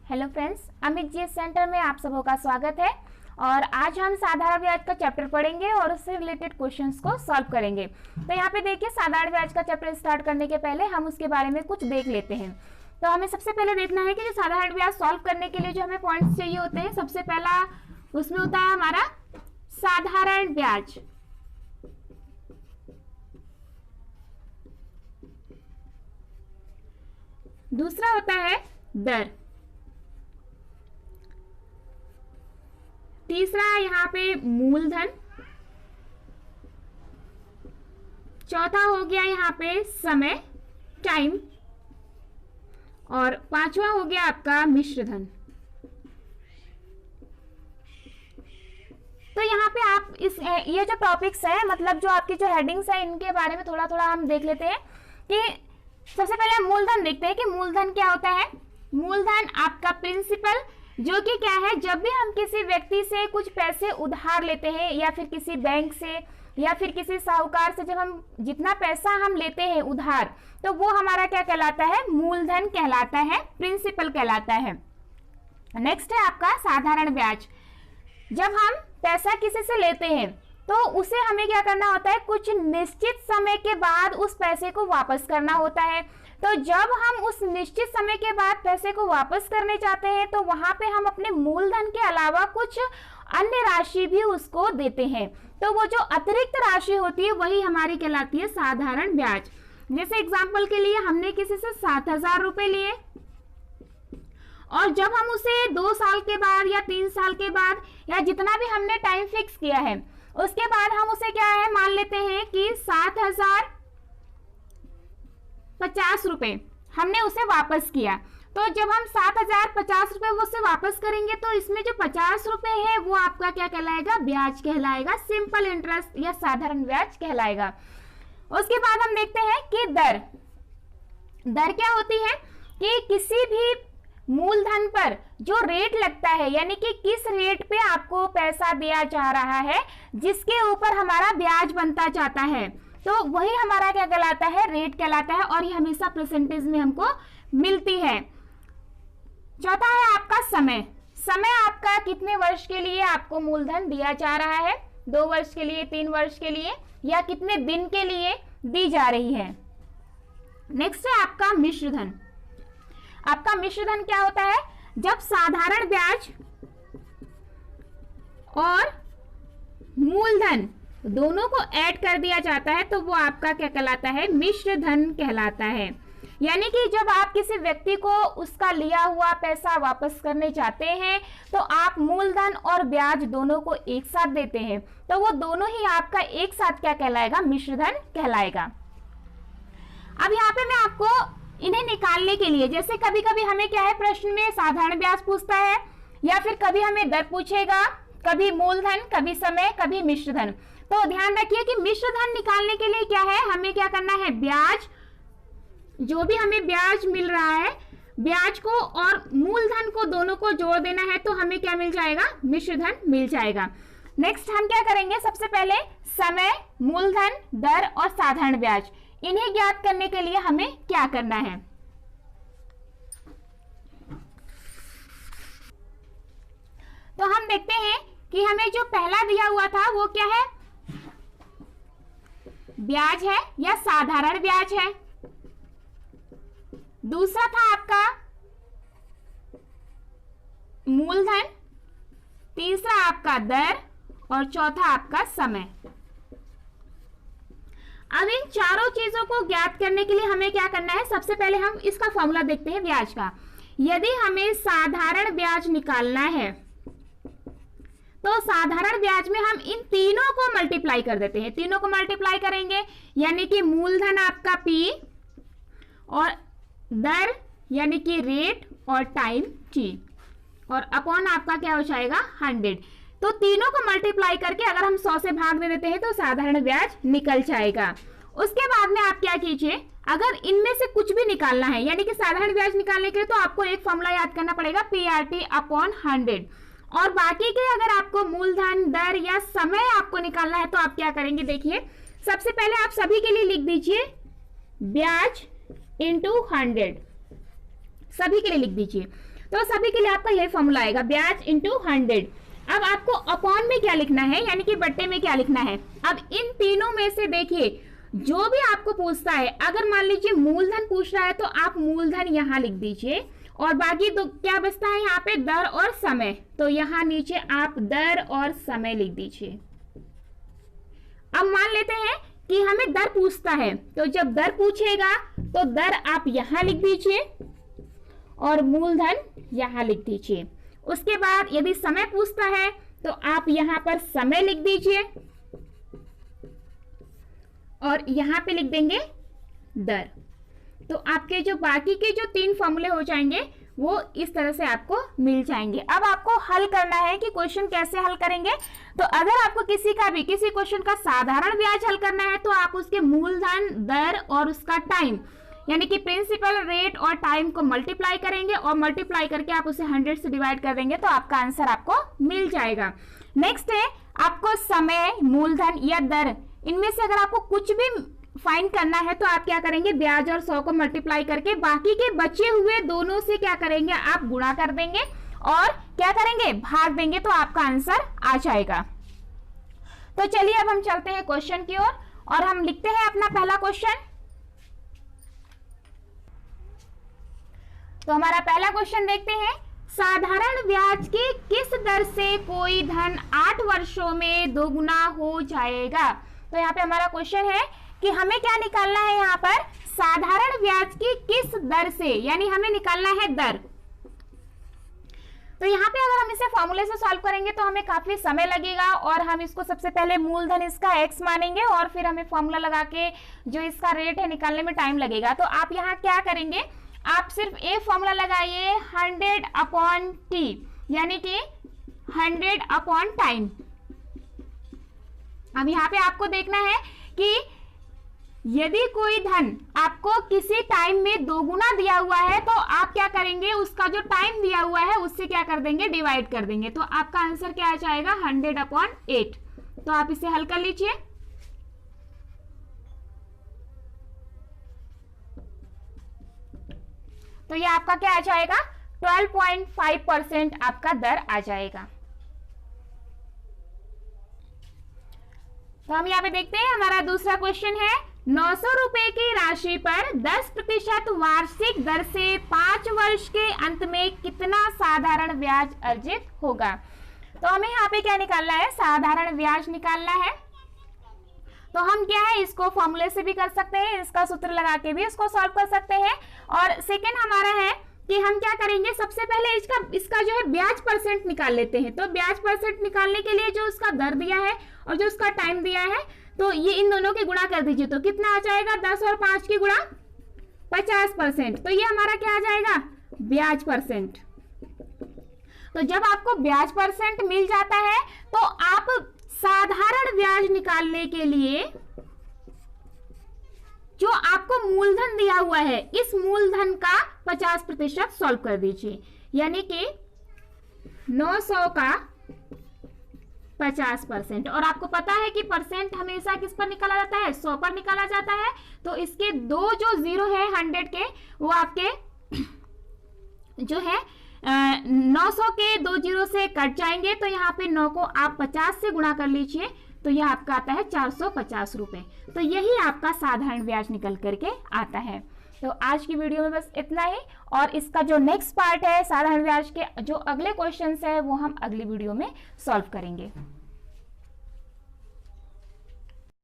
Hello friends, Amit ji centre में आप सबों का स्वागत है। और आज हम साधारण ब्याज का चैप्टर पढ़ेंगे और उससे रिलेटेड क्वेश्चंस को सॉल्व करेंगे। तो यहाँ पे देखिए, साधारण ब्याज का चैप्टर स्टार्ट करने के पहले हम उसके बारे में कुछ देख लेते हैं। तो हमें सबसे पहले देखना है कि जो साधारण ब्याज सॉल्व करने के लिए जो हमें पॉइंट्स चाहिए होते हैं, सबसे पहला उसमें होता है हमारा साधारण ब्याज। दूसरा होता है दर। तीसरा यहाँ पे मूलधन। चौथा हो गया यहाँ पे समय, टाइम। और पांचवा हो गया आपका मिश्रधन। तो यहाँ पे आप ये जो टॉपिक्स है, मतलब जो आपकी जो हेडिंग्स है, इनके बारे में थोड़ा थोड़ा हम देख लेते हैं कि सबसे पहले हम मूलधन देखते हैं कि मूलधन क्या होता है। मूलधन आपका प्रिंसिपल, जो कि क्या है, जब भी हम किसी व्यक्ति से कुछ पैसे उधार लेते हैं या फिर किसी बैंक से या फिर किसी साहूकार से, जब हम जितना पैसा हम लेते हैं उधार, तो वो हमारा क्या कहलाता है, मूलधन कहलाता है, प्रिंसिपल कहलाता है। नेक्स्ट है आपका साधारण ब्याज। जब हम पैसा किसी से लेते हैं तो उसे हमें क्या करना होता है, कुछ निश्चित समय के बाद उस पैसे को वापस करना होता है। तो जब हम उस निश्चित समय के बाद पैसे को वापस करने चाहते हैं तो वहां पे हम अपने मूलधन के अलावा कुछ अन्य राशि भी उसको देते हैं। तो वो जो अतिरिक्त राशि होती है वही हमारी कहलाती है साधारण ब्याज। जैसे एग्जाम्पल के लिए हमने किसी से 7,000 रुपए लिए और जब हम उसे 2 साल के बाद या 3 साल के बाद या जितना भी हमने टाइम फिक्स किया है, उसके बाद हम उसे क्या है, मान लेते हैं कि 7,050 रुपए हमने उसे वापस किया। तो जब हम 7,050 रुपए वो उसे वापस करेंगे तो इसमें जो 50 रुपए है वो आपका क्या कहलाएगा, ब्याज कहलाएगा, सिंपल इंटरेस्ट या साधारण ब्याज कहलाएगा। उसके बाद हम देखते हैं कि दर। दर क्या होती है कि किसी भी मूलधन पर जो रेट लगता है, यानी कि किस रेट पे आपको पैसा दिया जा रहा है, जिसके ऊपर हमारा ब्याज बनता जाता है, तो वही हमारा क्या कहलाता है, रेट कहलाता है। और ये हमेशा परसेंटेज में हमको मिलती है। चौथा है आपका समय। समय आपका कितने वर्ष के लिए आपको मूलधन दिया जा रहा है, 2 वर्ष के लिए, 3 वर्ष के लिए, या कितने दिन के लिए दी जा रही है। नेक्स्ट है आपका मिश्रधन। आपका मिश्रधन क्या होता है, जब साधारण ब्याज और मूलधन दोनों को ऐड कर दिया जाता है तो वो आपका क्या कहलाता है, मिश्रधन कहलाता है। यानी कि जब आप किसी व्यक्ति को उसका लिया हुआ पैसा वापस करने चाहते हैं तो आप मूलधन और ब्याज दोनों को एक साथ देते हैं, तो वो दोनों ही आपका एक साथ क्या कहलाएगा, मिश्रधन कहलाएगा। अब यहाँ पे मैं आपको इन्हें निकालने के लिए, जैसे कभी कभी हमें क्या है, प्रश्न में साधारण ब्याज पूछता है या फिर कभी हमें दर पूछेगा, कभी मूलधन, कभी समय, कभी मिश्रधन। तो ध्यान रखिए कि मिश्रधन निकालने के लिए क्या है, हमें क्या करना है, ब्याज, जो भी हमें ब्याज मिल रहा है, ब्याज को और मूलधन को दोनों को जोड़ देना है, तो हमें क्या मिल जाएगा, मिश्रधन मिल जाएगा। नेक्स्ट हम क्या करेंगे, सबसे पहले समय, मूलधन, दर और साधारण ब्याज, इन्हें ज्ञात करने के लिए हमें क्या करना है। तो हम देखते हैं कि हमें जो पहला दिया हुआ था वो क्या है, ब्याज है या साधारण ब्याज है। दूसरा था आपका मूलधन, तीसरा आपका दर और चौथा आपका समय। अब इन चारों चीजों को ज्ञात करने के लिए हमें क्या करना है, सबसे पहले हम इसका फॉर्मूला देखते हैं ब्याज का। यदि हमें साधारण ब्याज निकालना है तो साधारण ब्याज में हम इन तीनों को मल्टीप्लाई कर देते हैं, तीनों को मल्टीप्लाई करेंगे, यानी कि मूलधन आपका P और दर यानी कि रेट और टाइम T, और अपॉन आपका क्या हो जाएगा, 100। तो तीनों को मल्टीप्लाई करके अगर हम 100 से भाग दे देते हैं तो साधारण ब्याज निकल जाएगा। उसके बाद में आप क्या कीजिए, अगर इनमें से कुछ भी निकालना है, यानी कि साधारण ब्याज निकालने के लिए तो आपको एक फॉर्मूला याद करना पड़ेगा, PRT अपॉन 100। और बाकी के अगर आपको मूलधन, दर या समय आपको निकालना है तो आप क्या करेंगे, देखिए सबसे पहले आप सभी के लिए लिख दीजिए ब्याज इंटू 100, सभी के लिए लिख दीजिए। तो सभी के लिए आपका यही फॉर्मूला आएगा, ब्याज इंटू 100। अब आपको अपॉन में क्या लिखना है, यानी कि बट्टे में क्या लिखना है। अब इन तीनों में से देखिए जो भी आपको पूछता है, अगर मान लीजिए मूलधन पूछ रहा है तो आप मूलधन यहाँ लिख दीजिए, और बाकी तो क्या बचता है यहाँ पे दर और समय, तो यहाँ नीचे आप दर और समय लिख दीजिए। अब मान लेते हैं कि हमें दर पूछता है, तो जब दर पूछेगा तो दर आप यहां लिख दीजिए और मूलधन यहां लिख दीजिए। उसके बाद यदि समय पूछता है तो आप यहां पर समय लिख दीजिए और यहां पे लिख देंगे दर। तो आपके जो बाकी के जो 3 फॉर्मूले हो जाएंगे वो इस तरह से आपको मिल जाएंगे। अब आपको हल करना है कि क्वेश्चन कैसे हल करेंगे। तो अगर आपको किसी क्वेश्चन का साधारण ब्याज हल करना है तो आप उसके मूलधन, दर और उसका टाइम, यानी कि प्रिंसिपल, रेट और टाइम को मल्टीप्लाई करेंगे और मल्टीप्लाई करके आप उसे 100 से डिवाइड कर देंगे तो आपका आंसर आपको मिल जाएगा। नेक्स्ट है आपको समय, मूलधन या दर, इनमें से अगर आपको कुछ भी फाइंड करना है तो आप क्या करेंगे, ब्याज और 100 को मल्टीप्लाई करके बाकी के बचे हुए दोनों से क्या करेंगे, आप गुणा कर देंगे और क्या करेंगे, भाग देंगे, तो आपका आंसर आ जाएगा। तो चलिए अब हम चलते हैं क्वेश्चन की ओर और हम लिखते हैं अपना पहला क्वेश्चन। तो हमारा पहला क्वेश्चन देखते हैं, साधारण ब्याज की किस दर से कोई धन 8 वर्षों में दोगुना हो जाएगा। तो यहाँ पे हमारा क्वेश्चन है कि हमें क्या निकालना है, यहाँ पर साधारण ब्याज की किस दर से, यानी हमें निकालना है दर। तो यहाँ पे अगर हम इसे फॉर्मूले से सॉल्व करेंगे तो हमें काफी समय लगेगा और हम इसको सबसे पहले मूलधन इसका x मानेंगे और फिर हमें फॉर्मूला लगा के जो इसका रेट है निकालने में टाइम लगेगा। तो आप यहाँ क्या करेंगे, आप सिर्फ एक फॉर्मूला लगाइए 100/t, यानी कि 100/टाइम। अब यहाँ पे आपको देखना है कि यदि कोई धन आपको किसी टाइम में दोगुना दिया हुआ है तो आप क्या करेंगे, उसका जो टाइम दिया हुआ है उससे क्या कर देंगे, डिवाइड कर देंगे। तो आपका आंसर क्या आ जाएगा, 100/8। तो आप इसे हल कर लीजिए। तो ये आपका क्या आ जाएगा, 12.5% आपका दर आ जाएगा। तो हम यहाँ पे देखते हैं, हमारा दूसरा क्वेश्चन है, 900 रुपए की राशि पर 10% वार्षिक दर से 5 वर्ष के अंत में कितना साधारण ब्याज अर्जित होगा। तो हमें यहाँ पे क्या निकालना है, साधारण ब्याज निकालना है। तो हम क्या है, इसको फॉर्मूले से भी कर सकते हैं, इसका सूत्र लगा के भी इसको सॉल्व कर सकते हैं। और सेकेंड हमारा है कि हम क्या करेंगे, सबसे पहले इसका जो है ब्याज परसेंट निकाल लेते हैं। तो ब्याज परसेंट निकालने के लिए जो उसका दर दिया है और जो उसका टाइम दिया है, तो ये इन दोनों के गुणा कर दीजिए। तो कितना आ जाएगा, 10 और 5 की गुणा 50%। तो ये हमारा क्या आ जाएगा, ब्याज परसेंट। तो जब आपको ब्याज परसेंट मिल जाता है तो आप साधारण ब्याज निकालने के लिए जो आपको मूलधन दिया हुआ है, इस मूलधन का 50% सॉल्व कर दीजिए, यानी कि 900 का 50%। और आपको पता है कि परसेंट हमेशा किस पर निकाला जाता है, 100 पर निकाला जाता है। तो इसके 2 जो जीरो है 100 के, वो आपके जो है 900 के 2 जीरो से कट जाएंगे। तो यहाँ पे 9 को आप 50 से गुणा कर लीजिए, तो यह आपका आता है 450 रुपए। तो यही आपका साधारण ब्याज निकल करके आता है। तो आज की वीडियो में बस इतना ही, और इसका जो नेक्स्ट पार्ट है साधारण ब्याज के जो अगले क्वेश्चंस है वो हम अगली वीडियो में सॉल्व करेंगे।